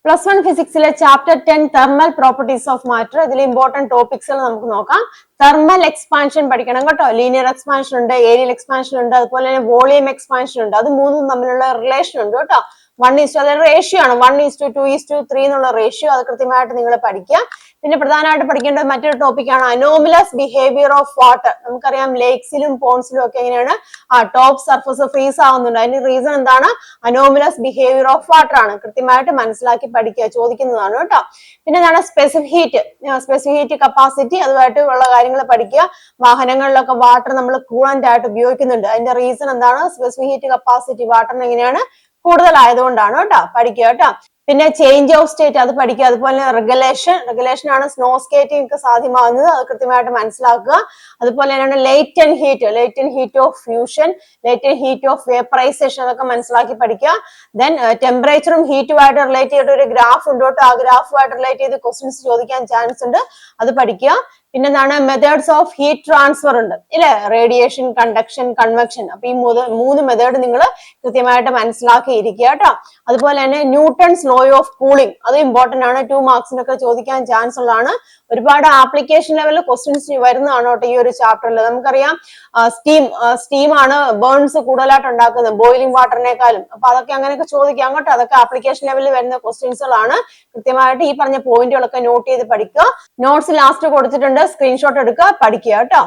+1 ഫിസിക്സിലെ chapter 10 thermal properties of matter. ഇതിൽ important topics നമുക്ക് നോക്കാം. തെർമൽ എക്സ്പാൻഷൻ പഠിക്കണം കേട്ടോ. ലീനിയർ എക്സ്പാൻഷൻ ഉണ്ട്, ഏരിയൽ എക്സ്പാൻഷൻ ഉണ്ട്, അതുപോലെ തന്നെ വോളിയം എക്സ്പാൻഷൻ ഉണ്ട്. അത് മൂന്നും തമ്മിലുള്ള റിലേഷൻ ഉണ്ട് കേട്ടോ. 1:2 അതായത് റേഷ്യോ ആണ്. 1:2:3 എന്നുള്ള റേഷ്യോ അത് കൃത്യമായിട്ട് നിങ്ങൾ പഠിക്കുക. പിന്നെ പ്രധാനമായിട്ട് പഠിക്കേണ്ട മറ്റൊരു ടോപ്പിക്കാണ് അനോമലസ് ബിഹേവിയർ ഓഫ് വാട്ടർ. നമുക്കറിയാം ലേക്സിലും പോൺസിലും ഒക്കെ എങ്ങനെയാണ് ടോപ്പ് സർഫസ് ഫ്രീസ് ആവുന്നുണ്ട്. അതിന്റെ റീസൺ എന്താണ്? അനോമലസ് ബിഹേവിയർ ഓഫ് വാട്ടർ ആണ്. കൃത്യമായിട്ട് മനസ്സിലാക്കി പഠിക്കുക, ചോദിക്കുന്നതാണ് കേട്ടോ. പിന്നെ എന്താണ് സ്പെസിഫിക് ഹീറ്റ് കപ്പാസിറ്റി, അതുമായിട്ട് ഉള്ള കാര്യങ്ങൾ പഠിക്കുക. വാഹനങ്ങളിലൊക്കെ വാട്ടർ നമ്മൾ കൂളന്റ് ആയിട്ട് ഉപയോഗിക്കുന്നുണ്ട്. അതിന്റെ റീസൺ എന്താണ്? സ്പെസിഫിക് ഹീറ്റ് കപ്പാസിറ്റി വാട്ടറിന് എങ്ങനെയാണ് കൂടുതലായതുകൊണ്ടാണ് കേട്ടോ. പഠിക്കുക കേട്ടോ. പിന്നെ ചേഞ്ച് ഓഫ് സ്റ്റേറ്റ് അത് പഠിക്കുക. അതുപോലെ റെഗുലേഷൻ ആണ് സ്നോ സ്കേറ്റിംഗ് ഒക്കെ സാധ്യമാകുന്നത്. അത് കൃത്യമായിട്ട് മനസ്സിലാക്കുക. അതുപോലെ തന്നെയാണ് latent heat of fusion, latent heat of vaporisation, അതൊക്കെ മനസ്സിലാക്കി പഠിക്കുക. ദെൻ ടെമ്പറേച്ചറും ഹീറ്റുമായിട്ട് റിലേറ്റ് ചെയ്തിട്ട് ഒരു ഗ്രാഫ് ഉണ്ട് കേട്ടോ. ആ ഗ്രാഫുമായിട്ട് റിലേറ്റ് ചെയ്ത് ക്വസ്റ്റ്യൻസ് ചോദിക്കാൻ ചാൻസ് ഉണ്ട്. അത് പഠിക്കുക. പിന്നെ എന്താണ് മെത്തേഡ്സ് ഓഫ് ഹീറ്റ് ട്രാൻസ്ഫർ ഉണ്ട് ഇല്ലേ? Radiation, conduction, convection. അപ്പൊ ഈ മൂന്ന് മെത്തേഡ് നിങ്ങൾ കൃത്യമായിട്ട് മനസ്സിലാക്കി ഇരിക്കുക കേട്ടോ. അതുപോലെ തന്നെ ന്യൂട്ടൺസ് ലോ ഓഫ് കൂളിംഗ്, അത് ഇമ്പോർട്ടന്റ് ആണ്. 2 മാർക്സിനൊക്കെ ചോദിക്കാൻ ചാൻസ് ഉള്ളതാണ്. ഒരുപാട് ആപ്ലിക്കേഷൻ ലെവലിൽ ക്വസ്റ്റ്യൻസ് വരുന്നതാണ് കേട്ടോ ഈ ഒരു ചാപ്റ്ററിൽ. നമുക്കറിയാം സ്റ്റീം ആണ് ബേൺസ് കൂടുതലായിട്ട് ഉണ്ടാക്കുന്നത് ബോയിലിംഗ് വാട്ടറിനേക്കാളും. അപ്പൊ അതൊക്കെ അങ്ങനെയൊക്കെ ചോദിക്കാം കേട്ടോ. അതൊക്കെ ആപ്ലിക്കേഷൻ ലെവലിൽ വരുന്ന ക്വസ്റ്റ്യൻസുകളാണ്. കൃത്യമായിട്ട് ഈ പറഞ്ഞ പോയിന്റുകളൊക്കെ നോട്ട് ചെയ്ത് പഠിക്കുക. നോട്ട്സ് ലാസ്റ്റ് കൊടുത്തിട്ടുണ്ട്, സ്ക്രീൻഷോട്ട് എടുക്കുക, പഠിക്കുക കേട്ടോ.